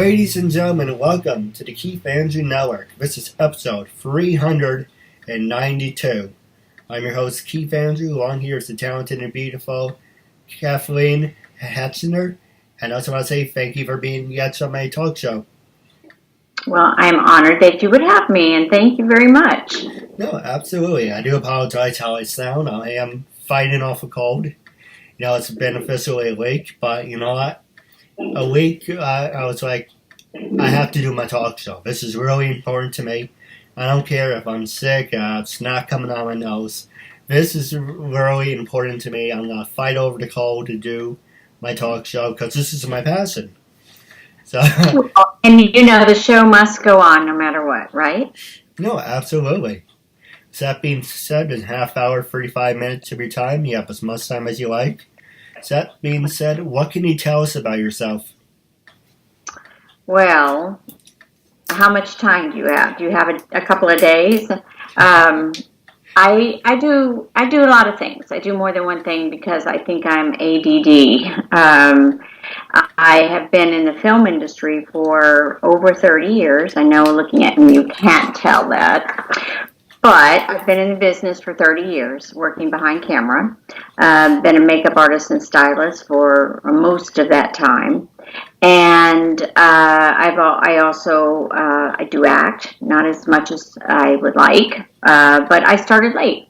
Ladies and gentlemen, welcome to the KeithAndrewNetwork. This is episode 392. I'm your host, Keith Andrew. Along here is the talented and beautiful Cathrine Hatcher. And I also want to say thank you for being guest on my talk show. Well, I'm honored that you would have me, and thank you very much. No, absolutely. I do apologize how I sound. I am fighting off a cold. It's been officially a week, but you know what? A week, I was like, I have to do my talk show. This is really important to me. I don't care if I'm sick, it's not coming out of my nose. This is really important to me. I'm going to fight over the cold to do my talk show because this is my passion. So, and the show must go on no matter what, right? No, absolutely. So that being said, in half hour, 35 minutes of your time, you have as much time as you like. So that being said, what can you tell us about yourself? Well, how much time do you have? Do you have a couple of days? I do a lot of things. I do more than one thing because I think I'm ADD. I have been in the film industry for over 30 years. I know looking at me you can't tell that. But I've been in the business for 30 years, working behind camera. Been a makeup artist and stylist for most of that time. And I also do act, not as much as I would like, but I started late.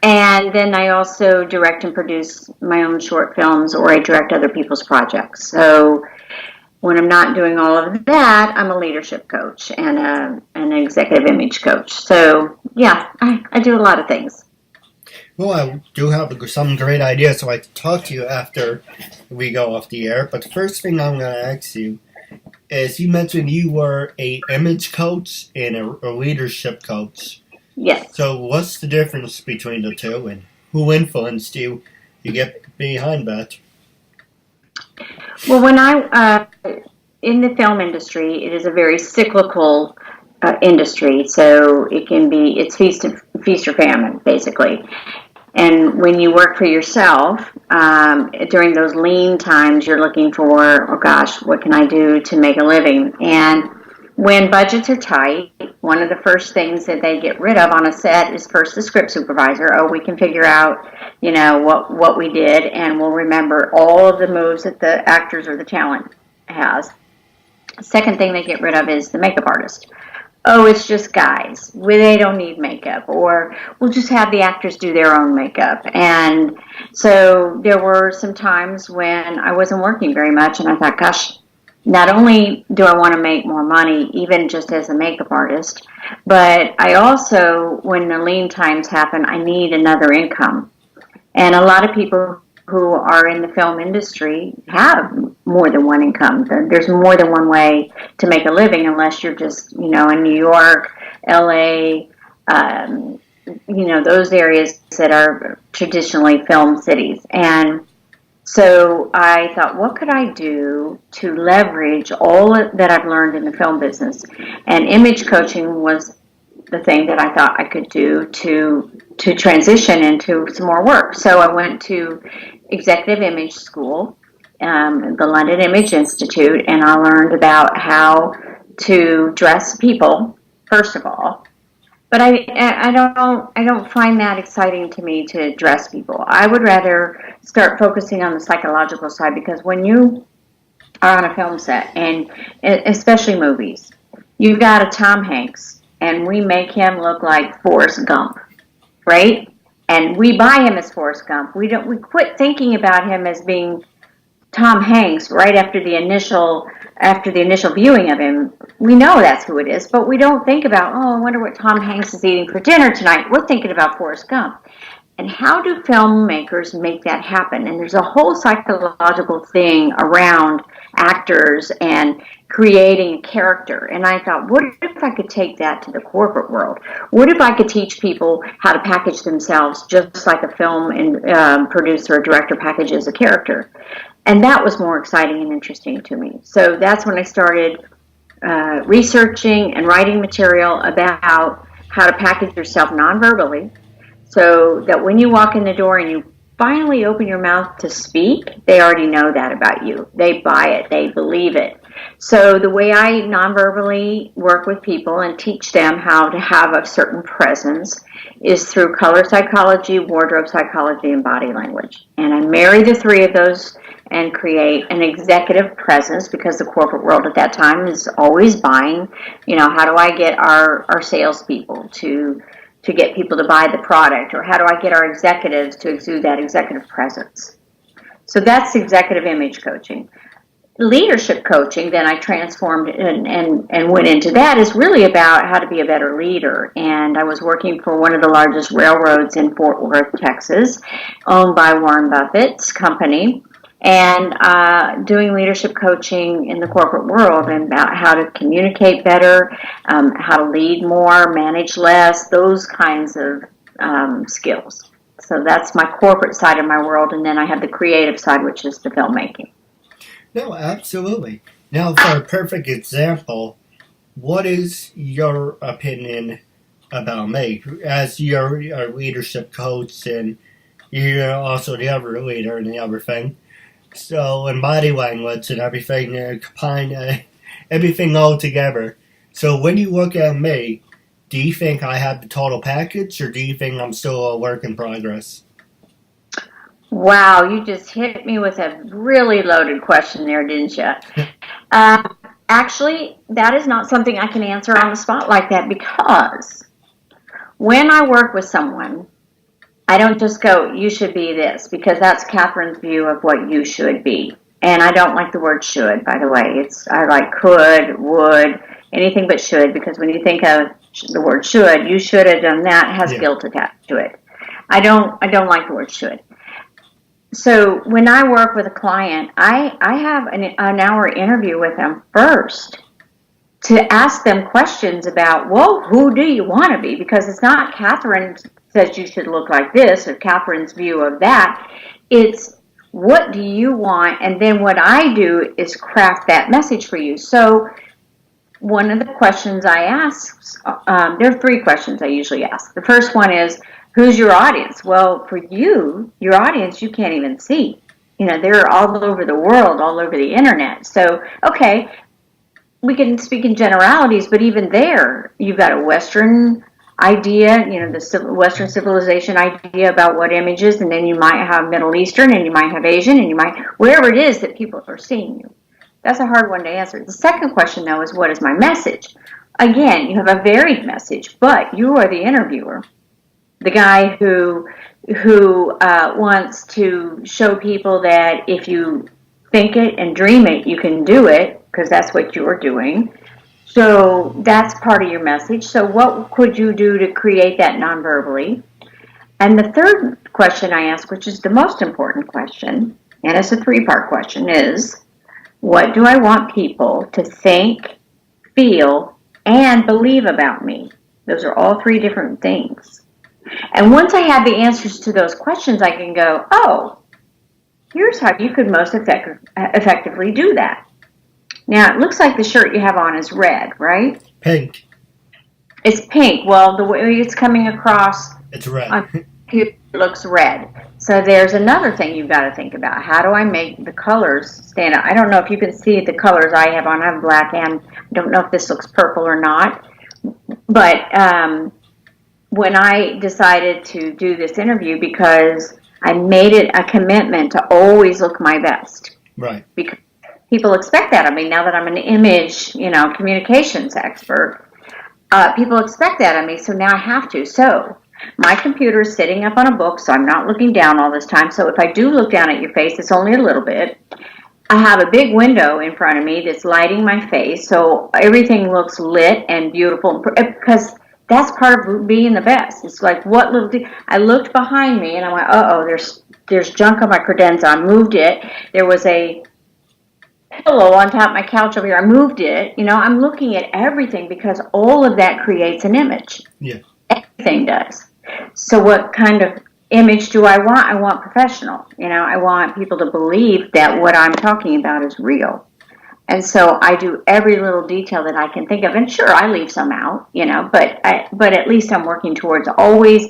And then I also direct and produce my own short films, or I direct other people's projects. So when I'm not doing all of that, I'm a leadership coach and an executive image coach. So, yeah, I do a lot of things. Well, I do have some great ideas, so I can talk to you after we go off the air. But the first thing I'm going to ask you is, you mentioned you were an image coach and a leadership coach. Yes. So what's the difference between the two, and who influenced you to get behind that? Well, when in the film industry, it is a very cyclical industry, so it's feast or famine, basically. And when you work for yourself, during those lean times, you're looking for, oh gosh, what can I do to make a living? And when budgets are tight, one of the first things that they get rid of on a set is first the script supervisor. Oh, we can figure out, what we did, and we'll remember all of the moves that the actors or the talent has. Second thing they get rid of is the makeup artist. Oh, it's just guys. They don't need makeup. Or we'll just have the actors do their own makeup. And so there were some times when I wasn't working very much, and I thought, gosh, not only do I want to make more money, even just as a makeup artist, but I also, when the lean times happen, I need another income. And a lot of people who are in the film industry have more than one income. There's more than one way to make a living, unless you're just, in New York, LA, those areas that are traditionally film cities. And so I thought, what could I do to leverage all that I've learned in the film business? And image coaching was the thing that I thought I could do to transition into some more work. So I went to Executive Image School, the London Image Institute, and I learned about how to dress people, first of all. But I don't find that exciting to me to dress people. I would rather start focusing on the psychological side, because when you are on a film set, and especially movies, you've got a Tom Hanks, and we make him look like Forrest Gump, right? And we buy him as Forrest Gump. We quit thinking about him as being Tom Hanks right after the initial viewing of him. We know that's who it is, but we don't think about, I wonder what Tom Hanks is eating for dinner tonight. We're thinking about Forrest Gump. And how do filmmakers make that happen? And there's a whole psychological thing around actors and creating a character. And I thought, what if I could take that to the corporate world? What if I could teach people how to package themselves just like a film and producer or director packages a character? And that was more exciting and interesting to me. So that's when I started researching and writing material about how to package yourself non-verbally, so that when you walk in the door and you finally open your mouth to speak, they already know that about you. They buy it. They believe it. So the way I nonverbally work with people and teach them how to have a certain presence is through color psychology, wardrobe psychology, and body language. And I marry the three of those and create an executive presence, because the corporate world at that time is always buying. How do I get our salespeople to get people to buy the product, or how do I get our executives to exude that executive presence? So that's executive image coaching. Leadership coaching, then I transformed and went into that, is really about how to be a better leader. And I was working for one of the largest railroads in Fort Worth, Texas, owned by Warren Buffett's company, and doing leadership coaching in the corporate world, and about how to communicate better, how to lead more, manage less, those kinds of skills. So that's my corporate side of my world, and then I have the creative side, which is the filmmaking. No, absolutely. Now, for a perfect example, what is your opinion about me? As you're a leadership coach, and you're also the other leader and the other thing. So, in body language and everything, combine everything all together. So, when you look at me, do you think I have the total package, or do you think I'm still a work in progress? Wow, you just hit me with a really loaded question there, didn't you? Actually, that is not something I can answer on the spot like that, because when I work with someone, I don't just go, you should be this, because that's Cathrine's view of what you should be. And I don't like the word should, by the way. I like could, would, anything but should, because when you think of the word should, you should have done that, has guilt attached to it. I don't like the word should. So when I work with a client, I have an hour interview with them first to ask them questions about, well, who do you want to be? Because it's not Cathrine says you should look like this, or Cathrine's view of that. It's, what do you want? And then what I do is craft that message for you. So one of the questions I ask, there are three questions I usually ask. The first one is, who's your audience? Well, for you, your audience, you can't even see. They're all over the world, all over the internet. So, okay, we can speak in generalities, but even there, you've got a Western idea, the Western civilization idea about what image is, and then you might have Middle Eastern, and you might have Asian, and you might, wherever it is that people are seeing you. That's a hard one to answer. The second question, though, is, what is my message? Again, you have a varied message, but you are the interviewer. The guy who wants to show people that if you think it and dream it, you can do it, because that's what you're doing. So that's part of your message. So what could you do to create that nonverbally? And the third question I ask, which is the most important question, and it's a three-part question, is, what do I want people to think, feel, and believe about me? Those are all three different things. And once I have the answers to those questions, I can go, oh, here's how you could most effectively do that. Now, it looks like the shirt you have on is red, right? Pink. It's pink. Well, the way it's coming across, it's red. It looks red. So there's another thing you've got to think about. How do I make the colors stand out? I don't know if you can see the colors I have on. I have black, and I don't know if this looks purple or not. But when I decided to do this interview, because I made it a commitment to always look my best. Right. Because people expect that of me now that I'm an image, communications expert. People expect that of me, so now I have to. So my computer is sitting up on a book, so I'm not looking down all this time. So if I do look down at your face, it's only a little bit. I have a big window in front of me that's lighting my face, so everything looks lit and beautiful, because that's part of being the best. It's like, what little I looked behind me and I went, uh-oh, there's junk on my credenza. I moved it. There was a pillow on top of my couch over here. I moved it. I'm looking at everything, because all of that creates an image. Yeah. Everything does. So what kind of image do I want? I want professional. I want people to believe that what I'm talking about is real. And so I do every little detail that I can think of. And sure, I leave some out, but at least I'm working towards always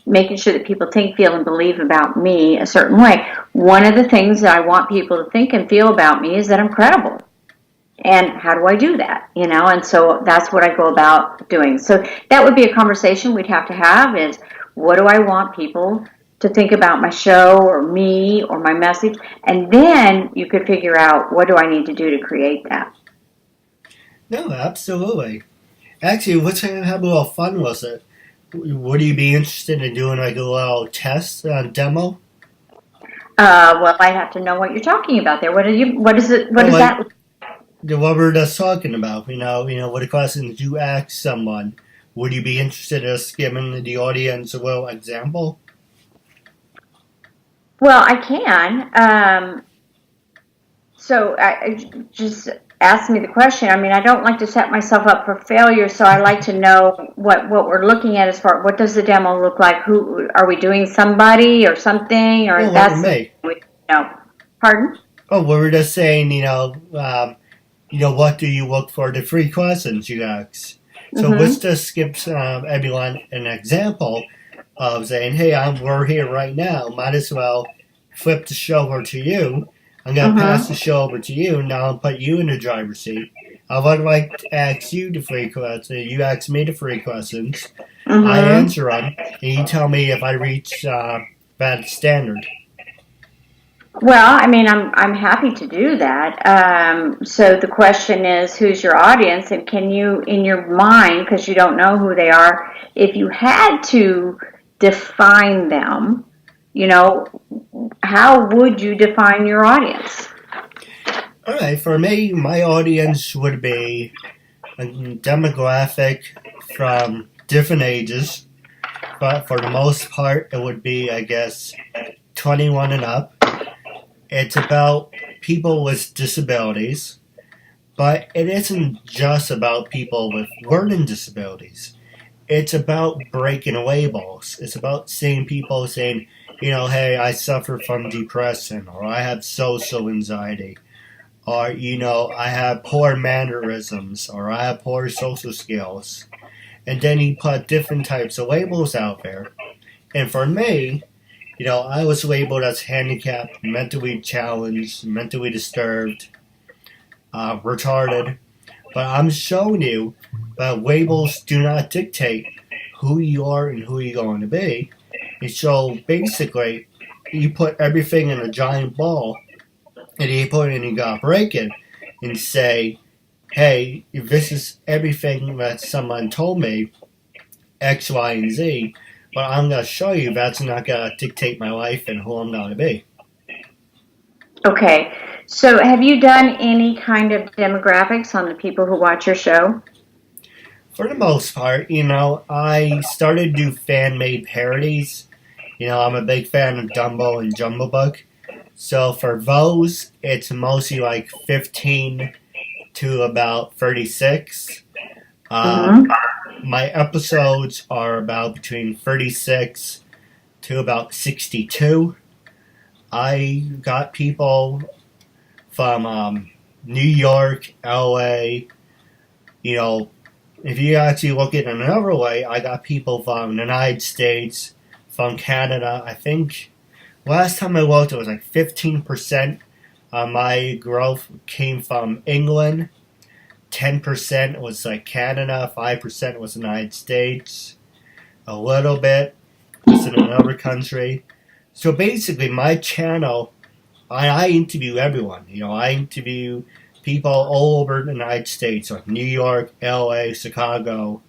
making sure that people think, feel, and believe about me a certain way. One of the things that I want people to think and feel about me is that I'm credible. And how do I do that? And so that's what I go about doing. So that would be a conversation we'd have to have is, what do I want people to think about my show or me or my message? And then you could figure out, what do I need to do to create that? No, absolutely. Actually, let's have a little fun with it. Would you be interested in doing like a little test demo? Well, I have to know what you're talking about there. What is it? What Well, is like that? what we were just talking about, what the questions you ask someone. Would you be interested in us giving the audience a little example? Well, I can. So I just ask me the question. I mean, I don't like to set myself up for failure, so I like to know what we're looking at as far, what does the demo look like? Who are we doing? Somebody or something? Or Oh, what that's me? Pardon? Oh, we were just saying, what do you look for? The three questions you ask. So let's Mm-hmm. just give everyone an example of saying, hey, we're here right now. Might as well flip the show over to you. I'm going to pass Mm-hmm. the show over to you. Now I'll put you in the driver's seat. I would like to ask you the three questions. You ask me the three questions. I Mm-hmm. answer them, and you tell me if I reach that standard. Well, I mean, I'm happy to do that. So the question is, who's your audience, and can you, in your mind, because you don't know who they are, if you had to define them, you know, how would you define your audience? All right, for me, my audience would be a demographic from different ages, but for the most part, it would be, I guess, 21 and up. It's about people with disabilities, but it isn't just about people with learning disabilities. It's about breaking labels. It's about seeing people saying, hey, I suffer from depression, or I have social anxiety, or, I have poor mannerisms, or I have poor social skills. And then he put different types of labels out there. And for me, I was labeled as handicapped, mentally challenged, mentally disturbed, retarded. But I'm showing you that labels do not dictate who you are and who you're going to be. And so basically, you put everything in a giant ball, and you put it and you gotta break it and say, hey, if this is everything that someone told me, X, Y, and Z, but I'm going to show you that's not going to dictate my life and who I'm going to be. Okay, so have you done any kind of demographics on the people who watch your show? For the most part, I started to do fan-made parodies. I'm a big fan of Dumbo and Jumbo Book. So for those, it's mostly like 15 to about 36. Um, Mm-hmm. my episodes are about between 36 to about 62. I got people from New York, LA. You know, if you actually look at it another way, I got people from the United States, from Canada. I think last time I looked, it was like 15% of my growth came from England. 10% was like Canada. 5% was the United States. A little bit was in another country. So basically, my channel, I interview everyone. I interview people all over the United States, like New York, LA, Chicago.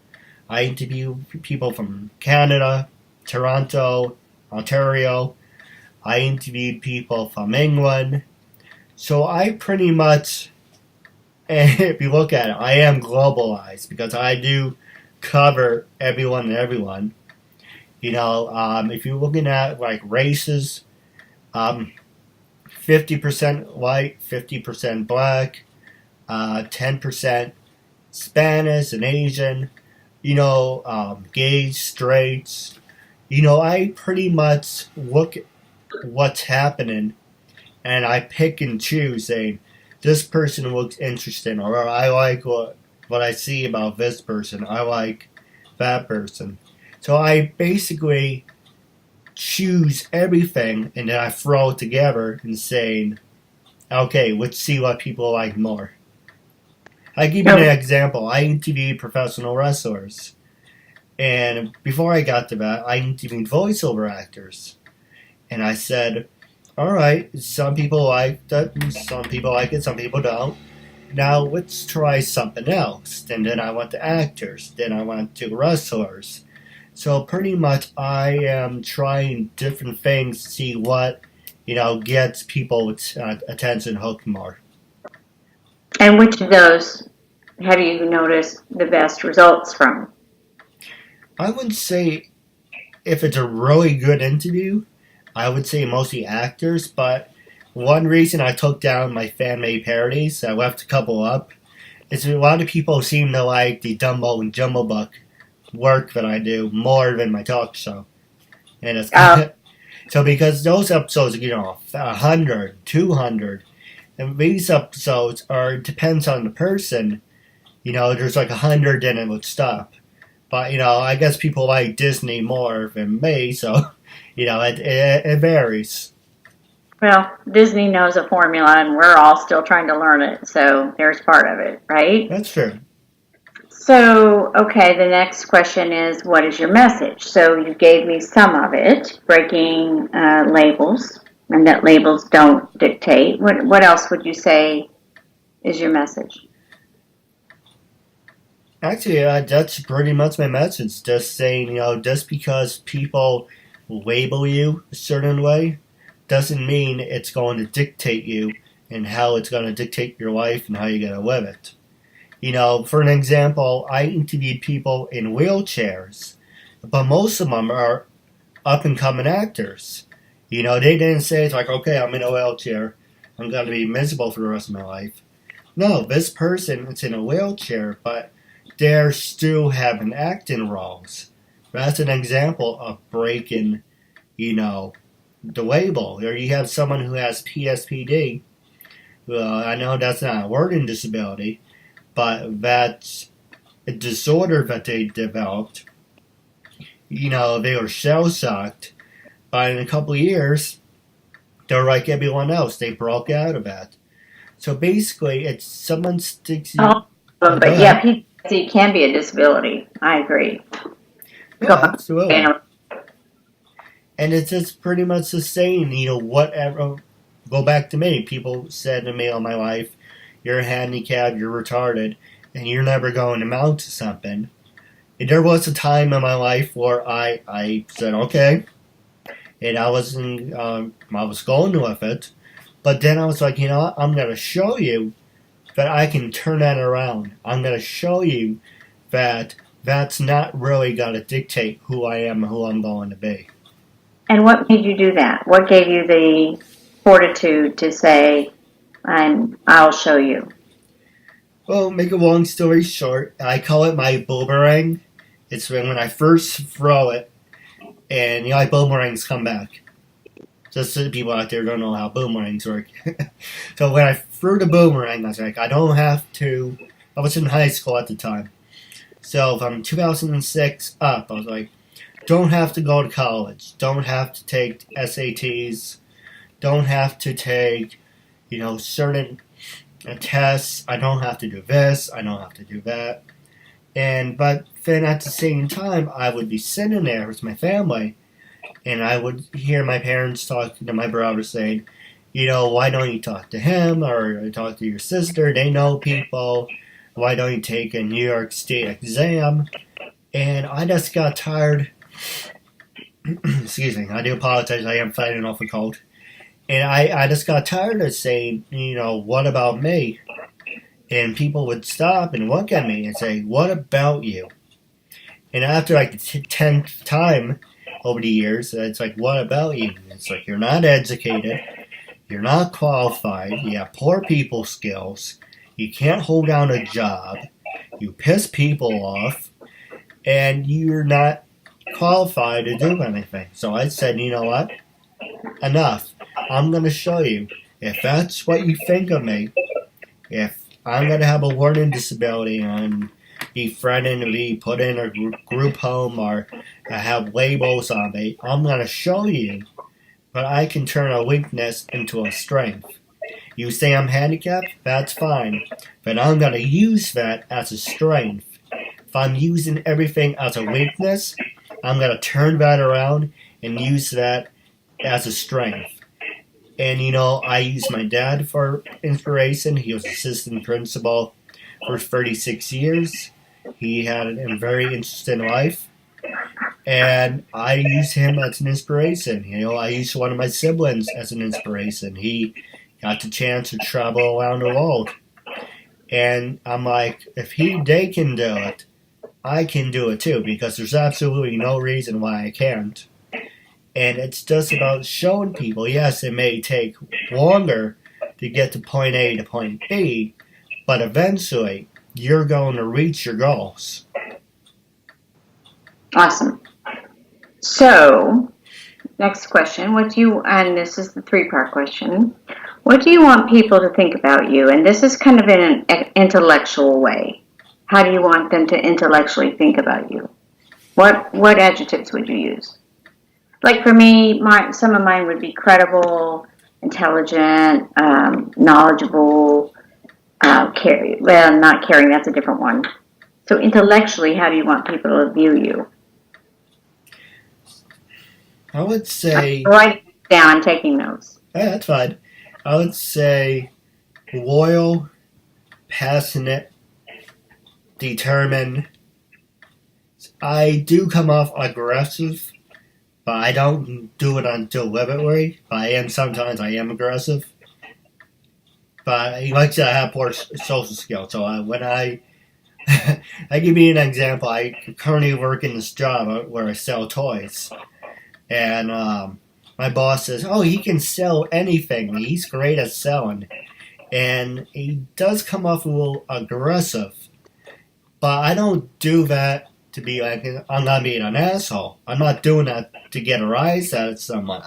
I interview people from Canada, Toronto, Ontario. I interviewed people from England. So I pretty much, if you look at it, I am globalized because I do cover everyone and everyone. If you're looking at like races, um, 50% white, 50% black, 10% Spanish and Asian, gays, straights. I pretty much look at what's happening and I pick and choose saying, this person looks interesting, or I like what I see about this person. I like that person. So I basically choose everything and then I throw it together and saying, okay, let's see what people like more. I give you an example. I interviewed professional wrestlers. And before I got to that, I interviewed voiceover actors. And I said, all right, some people like that, some people like it, some people don't. Now let's try something else. And then I went to actors. Then I went to wrestlers. So pretty much I am trying different things to see what, gets people's attention hooked more. And which of those have you noticed the best results from? I would say if it's a really good interview, I would say mostly actors, but one reason I took down my fan-made parodies, I left a couple up, is a lot of people seem to like the Dumbo and Jumbo Book work that I do more than my talk show. And it's so because those episodes, 100, 200, and these episodes depends on the person. There's like 100, then it would stop. But, I guess people like Disney more than me, so, it varies. Well, Disney knows a formula, and we're all still trying to learn it, so there's part of it, right? That's true. So, okay, the next question is, what is your message? So you gave me some of it, breaking labels, and that labels don't dictate. What else would you say is your message? Actually, that's pretty much my message. Just saying, just because people label you a certain way doesn't mean it's going to dictate you and how it's going to dictate your life and how you're going to live it. For an example, I interviewed people in wheelchairs, but most of them are up-and-coming actors. They didn't say it's like, okay, I'm in a wheelchair, I'm going to be miserable for the rest of my life. No, this person is in a wheelchair, but they're still having acting roles. That's an example of breaking, the label. Or you have someone who has PSPD. Well, I know that's not a learning disability, but that's a disorder that they developed. They were shell-shocked, but in a couple of years, they're like everyone else. They broke out of that. So basically, it's someone sticks you... But yeah, PTSD can be a disability. I agree. Yeah, absolutely. And it's just pretty much the same, whatever. Go back to me. People said to me all my life, you're handicapped, you're retarded, and you're never going to amount to something. And there was a time in my life where I said, okay, and I was going with it, but then I was like, what? I'm going to show you that I can turn that around. I'm going to show you that that's not really going to dictate who I am and who I'm going to be. And what made you do that? What gave you the fortitude to say, I'll show you? Well, make a long story short, I call it my boomerang. It's when I first throw it, and boomerangs come back. Just so the people out there don't know how boomerangs work. So when I threw the boomerang, I was like, I don't have to. I was in high school at the time. So from 2006 up, I was like, don't have to go to college. Don't have to take SATs. Don't have to take, certain tests. I don't have to do this. I don't have to do that. But then at the same time, I would be sitting there with my family, and I would hear my parents talking to my brother saying, why don't you talk to him or talk to your sister? They know people. Why don't you take a New York State exam? And I just got tired. Excuse me, I do apologize. I am fighting off a cold. And I just got tired of saying, what about me? And people would stop and look at me and say, what about you? And after like the 10th time over the years, it's like, what about you? It's like, you're not educated. You're not qualified. You have poor people skills. You can't hold down a job. You piss people off. And you're not qualified to do anything. So I said, you know what? Enough. I'm going to show you. If that's what you think of me, if I'm going to have a learning disability and be threatened to be put in a group home or have labels on me, I'm going to show you that I can turn a weakness into a strength. You say I'm handicapped, that's fine. But I'm going to use that as a strength. If I'm using everything as a weakness, I'm going to turn that around and use that as a strength. And, I use my dad for inspiration. He was assistant principal for 36 years. He had a very interesting life. And I use him as an inspiration. I use one of my siblings as an inspiration. He got the chance to travel around the world. And I'm like, if they can do it, I can do it too, because there's absolutely no reason why I can't. And it's just about showing people, yes, it may take longer to get to point A to point B, but eventually you're going to reach your goals. Awesome. So, next question. And this is the 3-part question. What do you want people to think about you? And this is kind of in an intellectual way. How do you want them to intellectually think about you? What adjectives would you use? Like for me, some of mine would be credible, intelligent, knowledgeable, caring. Well, not caring, that's a different one. So intellectually, how do you want people to view you? I would say... Write it down, I'm taking notes. Yeah, that's fine. I would say loyal, passionate, determined. I do come off aggressive, but I don't do it deliberately. But sometimes I am aggressive. But like I said, I have poor social skills. So when I give you an example, I currently work in this job where I sell toys. And my boss says, oh, he can sell anything. He's great at selling. And he does come off a little aggressive. But I don't do that to be like, I'm not being an asshole. I'm not doing that to get a rise out of someone.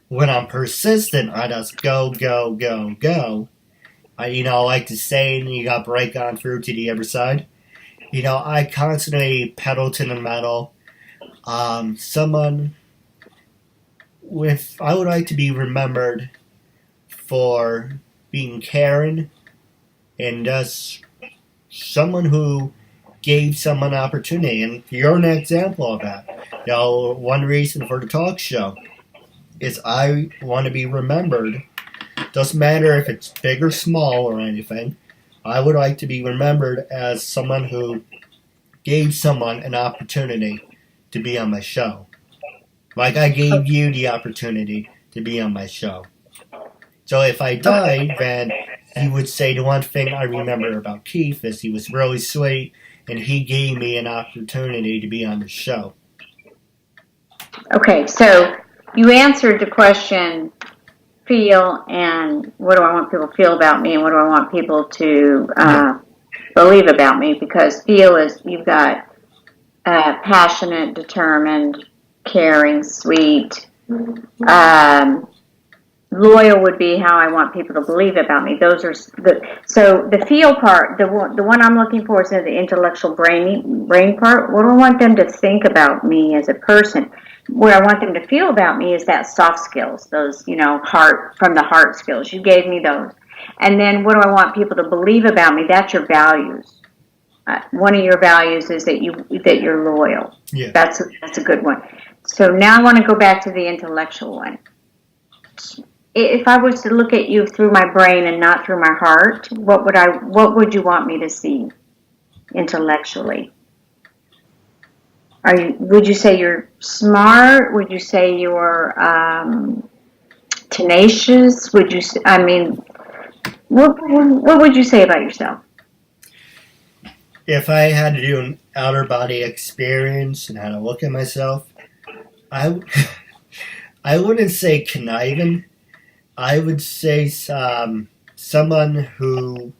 When I'm persistent, I just go, go, go, go. I like to say, you got to break on through to the other side. I constantly pedal to the metal. I would like to be remembered for being caring and just someone who gave someone an opportunity. And you're an example of that. One reason for the talk show is I want to be remembered. Doesn't matter if it's big or small or anything. I would like to be remembered as someone who gave someone an opportunity to be on my show. Like I gave you the opportunity to be on my show. So if I die, then you would say the one thing I remember about Keith is he was really sweet and he gave me an opportunity to be on the show. Okay, so you answered the question, feel, and what do I want people to feel about me, and what do I want people to believe about me, because feel is you've got passionate, determined, caring, sweet. Loyal would be how I want people to believe about me. So the feel part, the one I'm looking for is the intellectual brain part. What do I want them to think about me as a person? What I want them to feel about me is that soft skills, those, from the heart skills. You gave me those. And then what do I want people to believe about me? That's your values. One of your values is that you're loyal. Yeah. That's a good one. So now I want to go back to the intellectual one. If I was to look at you through my brain and not through my heart, what would you want me to see intellectually? Would you say you're smart? Would you say you're tenacious? What would you say about yourself? If I had to do an outer body experience and had to look at myself, I wouldn't say conniving. I would say someone who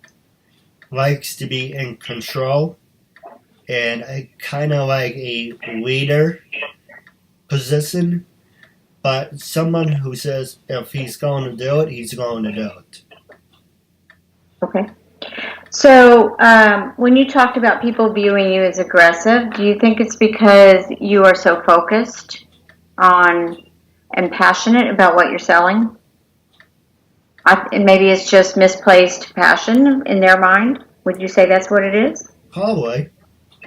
likes to be in control and kind of like a leader position, but someone who says if he's going to do it, he's going to do it. Okay. So when you talked about people viewing you as aggressive, do you think it's because you are so focused on and passionate about what you're selling? Maybe it's just misplaced passion in their mind. Would you say that's what it is? Probably.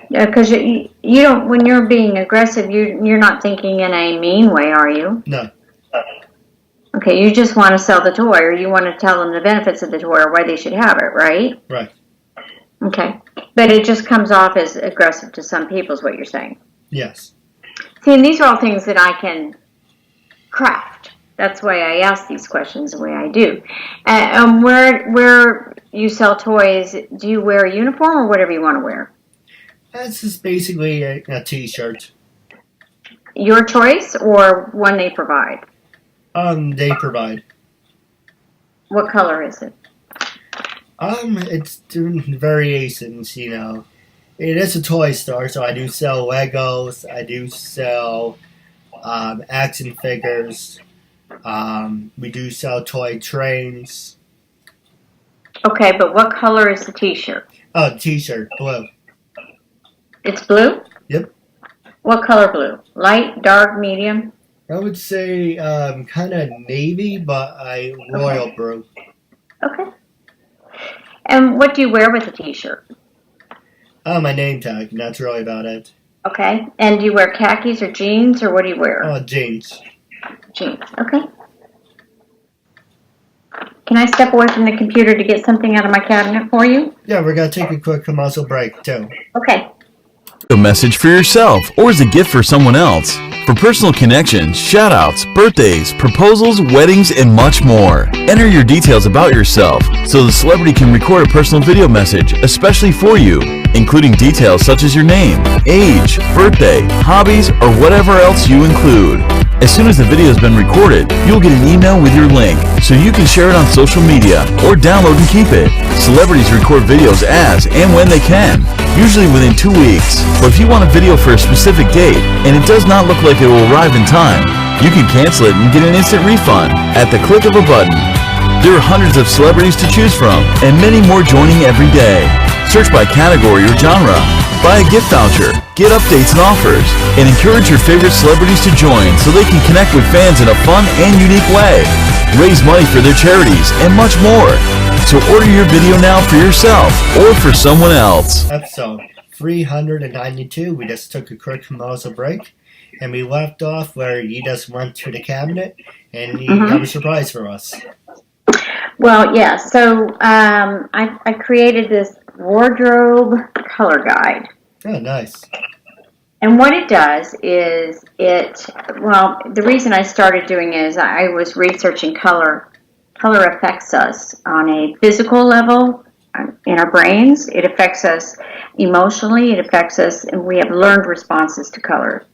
Because you don't, when you're being aggressive, you're not thinking in a mean way, are you? No. Okay, you just want to sell the toy, or you want to tell them the benefits of the toy or why they should have it, right? Right. Okay. But it just comes off as aggressive to some people is what you're saying. Yes. See, and these are all things that I can craft. That's why I ask these questions the way I do. Where you sell toys, do you wear a uniform or whatever you want to wear? That's just basically a T-shirt. Your choice or one they provide? They provide. What color is it? It's variations, you know. It is a toy store, so I do sell Legos. I do sell action figures. We do sell toy trains. Okay, but what color is the T-shirt? Oh, T-shirt, blue. It's blue? Yep. What color blue? Light, dark, medium? I would say kind of navy, but royal blue. Okay. And what do you wear with the T-shirt? My name tag, and that's really about it. Okay. And do you wear khakis or jeans, or what do you wear? Jeans. Jeans. Okay. Can I step away from the computer to get something out of my cabinet for you? Yeah, we're going to take a quick commercial break, too. Okay. A message for yourself or as a gift for someone else. For personal connections, shout-outs, birthdays, proposals, weddings, and much more. Enter your details about yourself so the celebrity can record a personal video message especially for you, including details such as your name, age, birthday, hobbies, or whatever else you include. As soon as the video has been recorded, you'll get an email with your link so you can share it on social media or download and keep it. Celebrities record videos as and when they can, usually within 2 weeks. But if you want a video for a specific date and it does not look like it will arrive in time, you can cancel it and get an instant refund at the click of a button. There are hundreds of celebrities to choose from and many more joining every day. Search by category or genre. Buy a gift voucher, get updates and offers, and encourage your favorite celebrities to join so they can connect with fans in a fun and unique way. Raise money for their charities and much more. So order your video now for yourself or for someone else. Episode 392. We just took a quick commercial break, and we left off where you just went to the cabinet, and you have a surprise for us. Well, yeah. So I created this wardrobe color guide. Oh, nice. And what it does is the reason I started doing it is I was researching color. Color affects us on a physical level in our brains. It affects us emotionally. It affects us, and we have learned responses to color.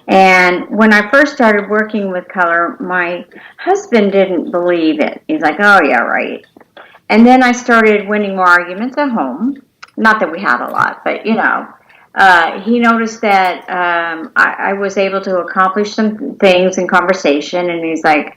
And when I first started working with color, my husband didn't believe it. He's like, oh, yeah, right. And then I started winning more arguments at home. Not that we had a lot, but, he noticed that I was able to accomplish some things in conversation, and he's like,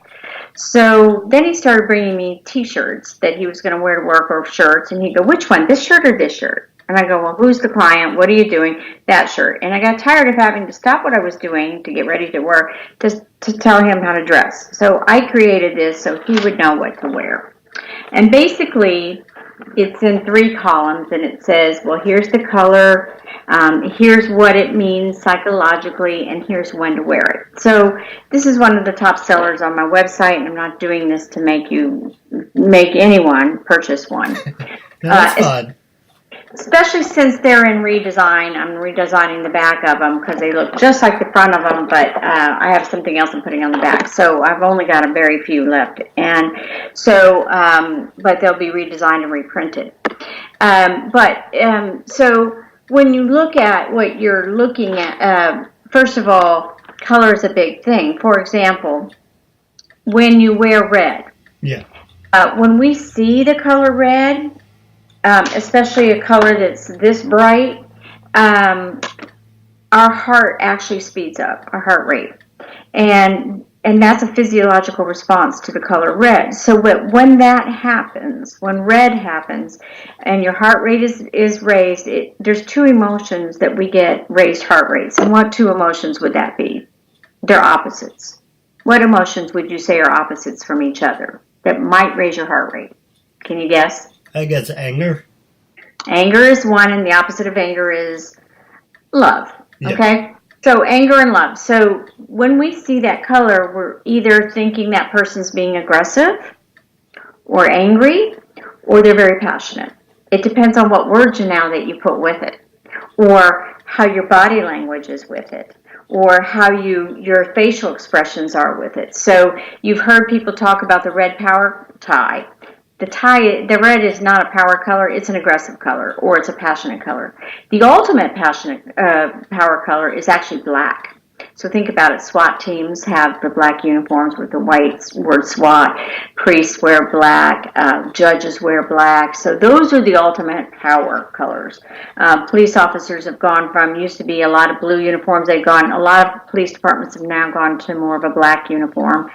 so then he started bringing me T-shirts that he was going to wear to work, or shirts, and he'd go, which one, this shirt or this shirt? And I go, well, who's the client? What are you doing? That shirt. And I got tired of having to stop what I was doing to get ready to work to tell him how to dress. So I created this so he would know what to wear. And basically, it's in 3 columns, and it says, well, here's the color, here's what it means psychologically, and here's when to wear it. So this is one of the top sellers on my website, and I'm not doing this to make anyone purchase one. That's fun. Especially since they're in redesign. I'm redesigning the back of them because they look just like the front of them, but I have something else I'm putting on the back. So I've only got a very few left. And so, but they'll be redesigned and reprinted. So when you look at what you're looking at, first of all, color is a big thing. For example, when you wear red. Yeah. When we see the color red, especially a color that's this bright, our heart actually speeds up, our heart rate. And that's a physiological response to the color red. So when that happens, when red happens, and your heart rate is raised, there's 2 emotions that we get raised heart rates. And what 2 emotions would that be? They're opposites. What emotions would you say are opposites from each other? that might raise your heart rate? Can you guess? I guess anger. Anger is one, and the opposite of anger is love. Yeah. Okay? So anger and love. So when we see that color, we're either thinking that person's being aggressive or angry, or they're very passionate. It depends on what words now that you put with it, or how your body language is with it, or how your facial expressions are with it. So you've heard people talk about the red power tie. The red is not a power color, it's an aggressive color, or it's a passionate color. The ultimate passionate power color is actually black. So think about it. SWAT teams have the black uniforms with the white word SWAT. Priests wear black. Judges wear black. So those are the ultimate power colors. Police officers have gone from, used to be a lot of blue uniforms. A lot of police departments have now gone to more of a black uniform.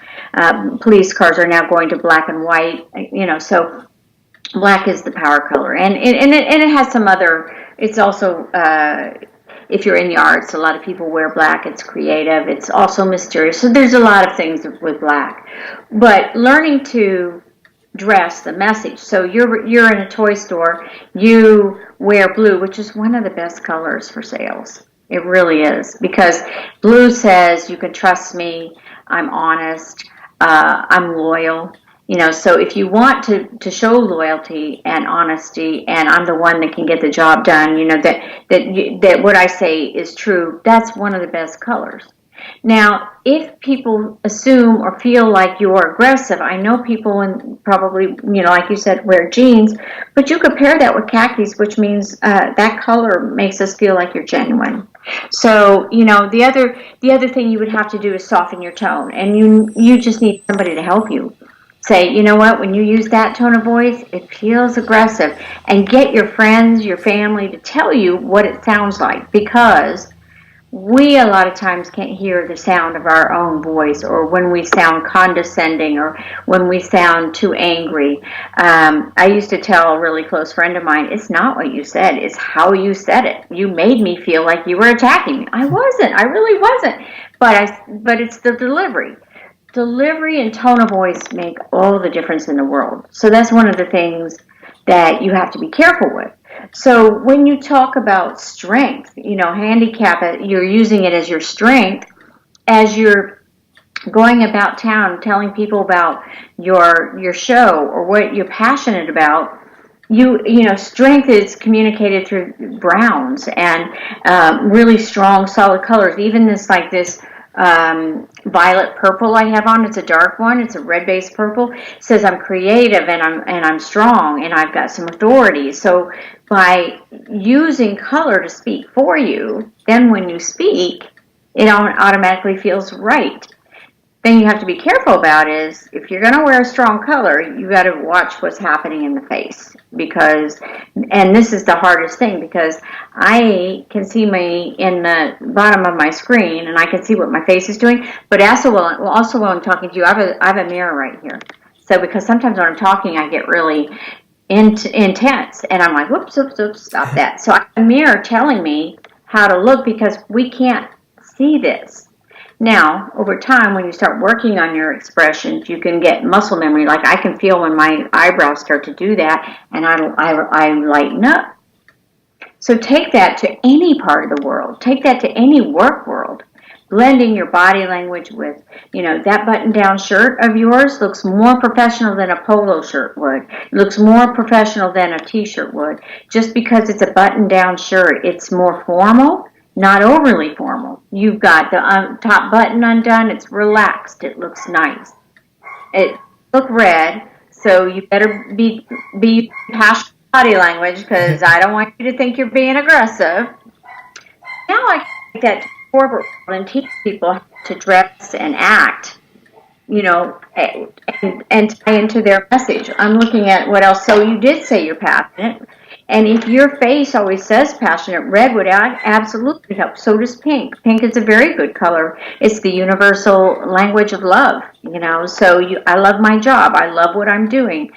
Police cars are now going to black and white. So black is the power color. And it has some other, it's also... if you're in the arts, a lot of people wear black. It's creative. It's also mysterious. So there's a lot of things with black. But learning to dress the message. So you're in a toy store. You wear blue, which is one of the best colors for sales. It really is. Because blue says you can trust me. I'm honest. I'm loyal. So if you want to show loyalty and honesty, and I'm the one that can get the job done, that what I say is true, that's one of the best colors. Now, if people assume or feel like you're aggressive, I know people and probably, like you said, wear jeans, but you could pair that with khakis, which means that color makes us feel like you're genuine. So, the other thing you would have to do is soften your tone, and you just need somebody to help you. Say, you know what, when you use that tone of voice, it feels aggressive. And get your friends, your family to tell you what it sounds like, because we a lot of times can't hear the sound of our own voice, or when we sound condescending, or when we sound too angry. I used to tell a really close friend of mine, it's not what you said, it's how you said it. You made me feel like you were attacking me. I really wasn't. But it's the delivery. Delivery and tone of voice make all the difference in the world. So that's one of the things that you have to be careful with. So when you talk about strength, handicap it, you're using it as your strength as you're going about town telling people about your show or what you're passionate about. Strength is communicated through browns and really strong, solid colors. Even this violet purple I have on, it's a dark one, it's a red based purple. It says I'm creative and I'm strong and I've got some authority. So by using color to speak for you, then when you speak, it automatically feels right. Thing you have to be careful about is if you're going to wear a strong color, you got to watch what's happening in the face, and this is the hardest thing, because I can see me in the bottom of my screen and I can see what my face is doing, but also while I'm talking to you, I have a mirror right here. So because sometimes when I'm talking, I get really intense and I'm like, whoops, stop that. So I have a mirror telling me how to look, because we can't see this. Now, over time, when you start working on your expressions, you can get muscle memory. Like I can feel when my eyebrows start to do that, and I lighten up. So take that to any part of the world. Take that to any work world. Blending your body language with, that button-down shirt of yours looks more professional than a polo shirt would. It looks more professional than a t-shirt would. Just because it's a button-down shirt, it's more formal. Not overly formal. You've got the top button undone. It's relaxed. It looks nice. It looks red, so you better be passionate body language, because I don't want you to think you're being aggressive. Now I can take that to corporate world and teach people how to dress and act, and tie into their message. I'm looking at what else. So you did say you're passionate. And if your face always says passionate, red would absolutely help. So does pink. Pink is a very good color. It's the universal language of love, So I love my job. I love what I'm doing.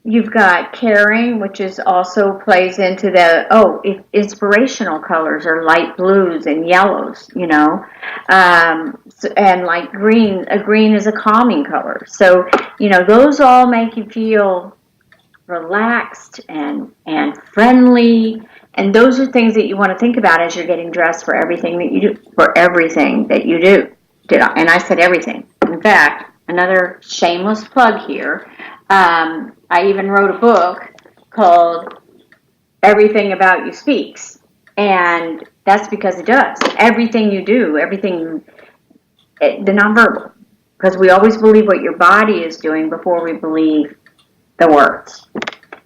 You've got caring, which is also plays into the inspirational colors are light blues and yellows, and like green. A green is a calming color, so those all make you feel relaxed and friendly, and those are things that you want to think about as you're getting dressed for everything that you do. For everything that you do, and I said everything. In fact, another shameless plug here. I even wrote a book called Everything About You Speaks. And that's because it does. Everything you do, the nonverbal. Because we always believe what your body is doing before we believe the words.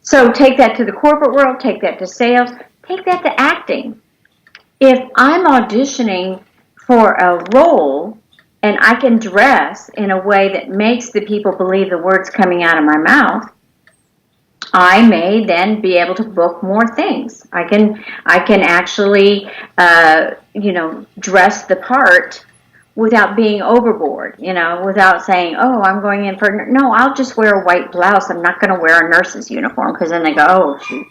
So take that to the corporate world, take that to sales, take that to acting. If I'm auditioning for a role and I can dress in a way that makes the people believe the words coming out of my mouth, I may then be able to book more things. I can actually, dress the part without being overboard, without saying, oh, I'm going in for, no, I'll just wear a white blouse. I'm not going to wear a nurse's uniform, because then they go, oh, she's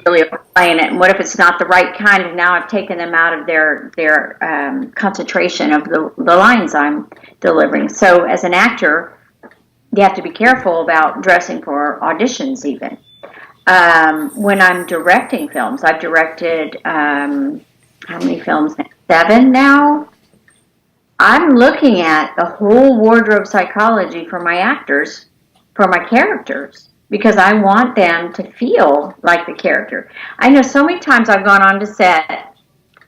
really playing it. And what if it's not the right kind? And now I've taken them out of their concentration of the lines I'm delivering. So as an actor, you have to be careful about dressing for auditions even. When I'm directing films, I've directed, how many films? 7 now? I'm looking at the whole wardrobe psychology for my actors, for my characters, because I want them to feel like the character. I know so many times I've gone on to set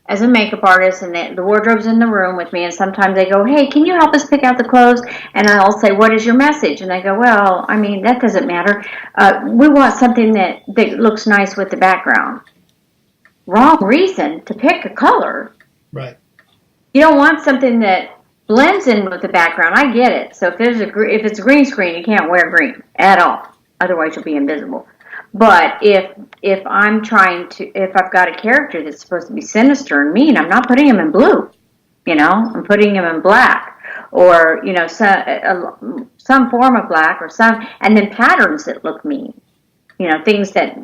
as a makeup artist, and the wardrobe's in the room with me, and sometimes they go, hey, can you help us pick out the clothes? And I'll say, what is your message? And they go, well, I mean, that doesn't matter. We want something that looks nice with the background. Wrong reason to pick a color. Right. You don't want something that blends in with the background. I get it. So if it's a green screen, you can't wear green at all. Otherwise, you'll be invisible. But if I've got a character that's supposed to be sinister and mean, I'm not putting him in blue. I'm putting him in black, or some form of black, and then patterns that look mean. Things that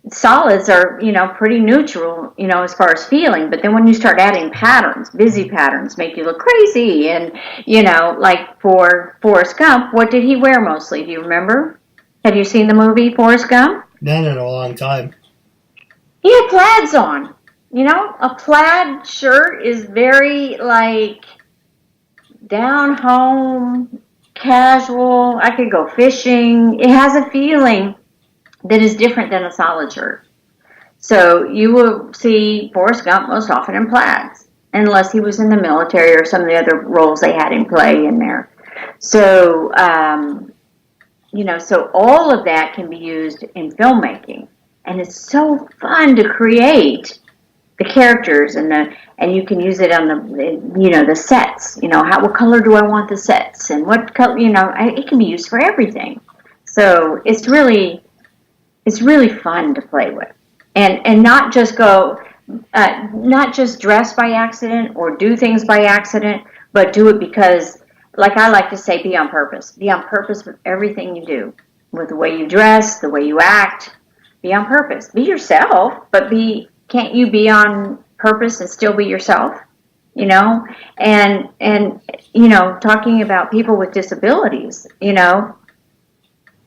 solids are pretty neutral as far as feeling, but then when you start adding patterns, busy patterns make you look crazy. And like for Forrest Gump, what did he wear mostly? Do you remember? Have you seen the movie Forrest Gump? Not in a long time. He had plaids on. A plaid shirt is very like down home, casual. I could go fishing. It has a feeling that is different than a solid shirt. So you will see Forrest Gump most often in plaids, unless he was in the military or some of the other roles they had him play in there. So, so all of that can be used in filmmaking, and it's so fun to create the characters, and you can use it on the sets. What color do I want the sets, and what color? It can be used for everything. So it's really fun to play with, and not just dress by accident or do things by accident, but do it because, like I like to say, be on purpose. Be on purpose with everything you do, with the way you dress, the way you act. Be on purpose. Be yourself, but can't you be on purpose and still be yourself? And talking about people with disabilities,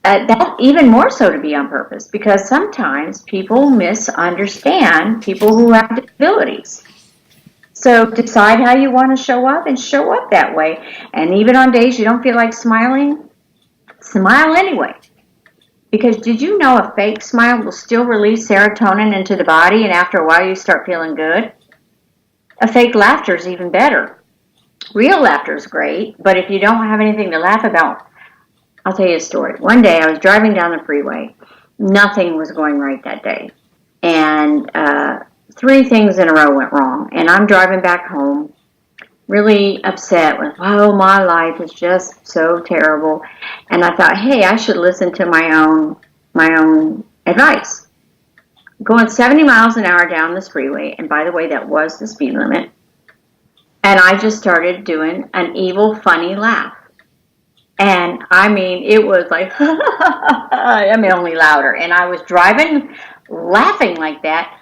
that even more so to be on purpose, because sometimes people misunderstand people who have disabilities. So decide how you want to show up, and show up that way. And even on days you don't feel like smiling, smile anyway. Because did you know a fake smile will still release serotonin into the body, and after a while you start feeling good? A fake laughter is even better. Real laughter is great, but if you don't have anything to laugh about, I'll tell you a story. One day I was driving down the freeway. Nothing was going right that day. And 3 things in a row went wrong. And I'm driving back home, really upset with, oh, my life is just so terrible. And I thought, hey, I should listen to my own advice. Going 70 miles an hour down this freeway, and by the way, that was the speed limit. And I just started doing an evil, funny laugh. And I mean, it was like, I mean, only louder. And I was driving, laughing like that.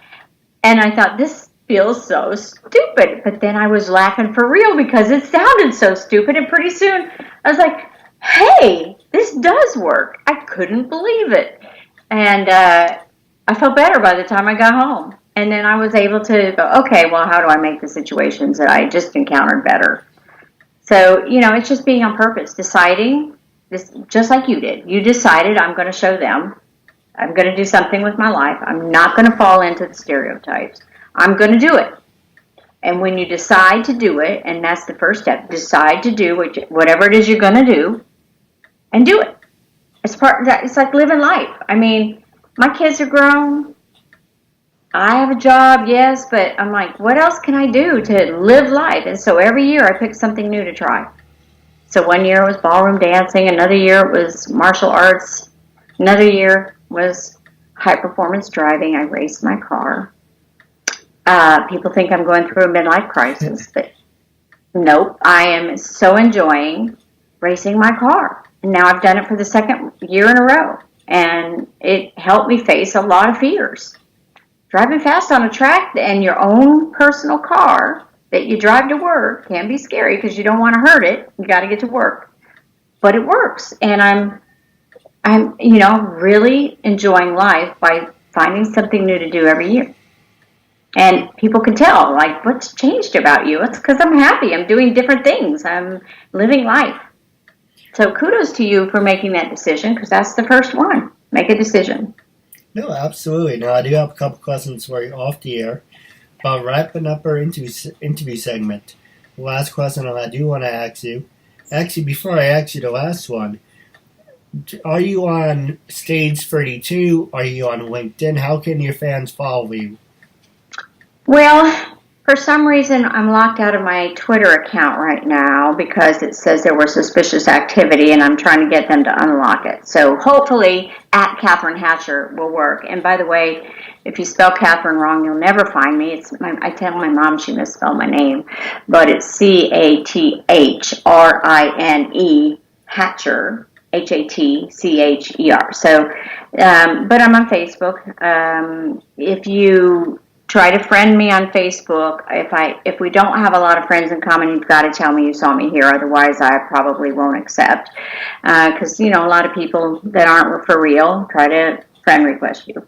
And I thought, this feels so stupid. But then I was laughing for real because it sounded so stupid. And pretty soon I was like, hey, this does work. I couldn't believe it. And I felt better by the time I got home. And then I was able to go, okay, well, how do I make the situations that I just encountered better? So, it's just being on purpose, deciding, this, just like you did. You decided, I'm going to show them. I'm going to do something with my life. I'm not going to fall into the stereotypes. I'm going to do it. And when you decide to do it, and that's the first step, decide to do whatever it is you're going to do, and do it. It's part of that. It's like living life. I mean, my kids are grown. I have a job, yes, but I'm like, what else can I do to live life? And so every year I pick something new to try. So one year it was ballroom dancing. Another year it was martial arts. Another year was high performance driving. I raced my car. People think I'm going through a midlife crisis, but nope. I am so enjoying racing my car. And now I've done it for the second year in a row. And it helped me face a lot of fears. Driving fast on a track and your own personal car that you drive to work can be scary because you don't want to hurt it. You got to get to work. But it works. And I'm really enjoying life by finding something new to do every year. And people can tell, like, what's changed about you? It's because I'm happy. I'm doing different things. I'm living life. So kudos to you for making that decision, because that's the first one. Make a decision. No, absolutely. Now, I do have a couple questions for you off the air about wrapping up our interview segment. The last question I do want to ask you, actually, before I ask you the last one, are you on Stage 32? Are you on LinkedIn? How can your fans follow you? Well, for some reason, I'm locked out of my Twitter account right now because it says there was suspicious activity, and I'm trying to get them to unlock it. So hopefully, @Cathrine Hatcher will work. And by the way, if you spell Cathrine wrong, you'll never find me. I tell my mom she misspelled my name, but it's Cathrine Hatcher. Hatcher. So, but I'm on Facebook. If you try to friend me on Facebook. If we don't have a lot of friends in common, you've got to tell me you saw me here. Otherwise, I probably won't accept. Because, a lot of people that aren't for real try to friend request you.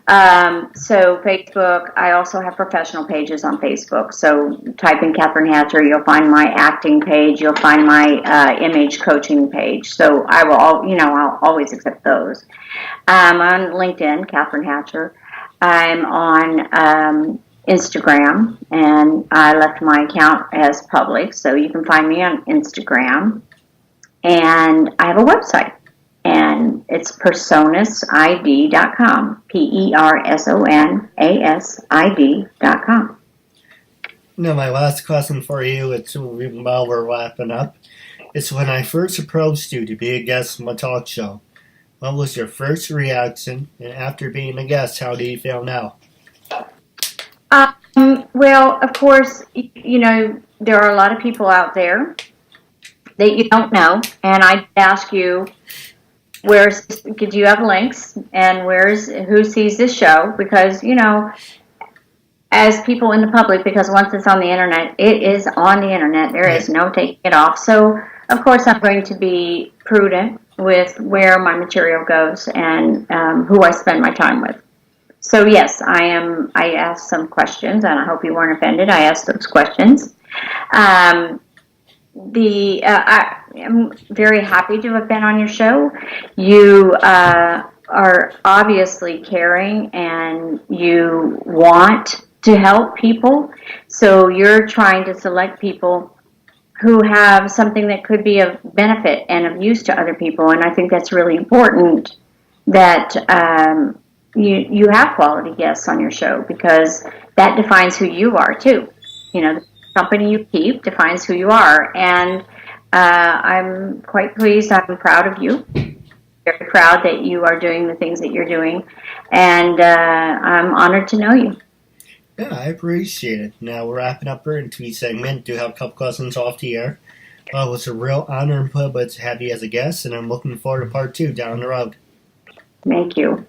So Facebook, I also have professional pages on Facebook. So type in Cathrine Hatcher, you'll find my acting page, you'll find my image coaching page. So I will, I'll always accept those. On LinkedIn, Cathrine Hatcher. I'm on Instagram, and I left my account as public, so you can find me on Instagram. And I have a website, and it's personasid.com, personasid.com. Now, my last question for you, it's while we're wrapping up, it's when I first approached you to be a guest on my talk show. What was your first reaction, and after being a guest, how do you feel now? Well, of course, there are a lot of people out there that you don't know, and I ask you, do you have links, and who sees this show? Because, as people in the public, because once it's on the internet, it is on the internet. There is no taking it off. So, of course, I'm going to be prudent with where my material goes and who I spend my time with. So yes, I asked some questions, and I hope you weren't offended. I asked those questions. I am very happy to have been on your show. You are obviously caring, and you want to help people. So you're trying to select people who have something that could be of benefit and of use to other people. And I think that's really important that you have quality guests on your show, because that defines who you are too. The company you keep defines who you are. And I'm quite pleased. I'm proud of you. Very proud that you are doing the things that you're doing. And I'm honored to know you. Yeah, I appreciate it. Now we're wrapping up our interview segment. Do have a couple questions off the air. Well, it's a real honor and privilege to have you as a guest, and I'm looking forward to part 2 down the road. Thank you.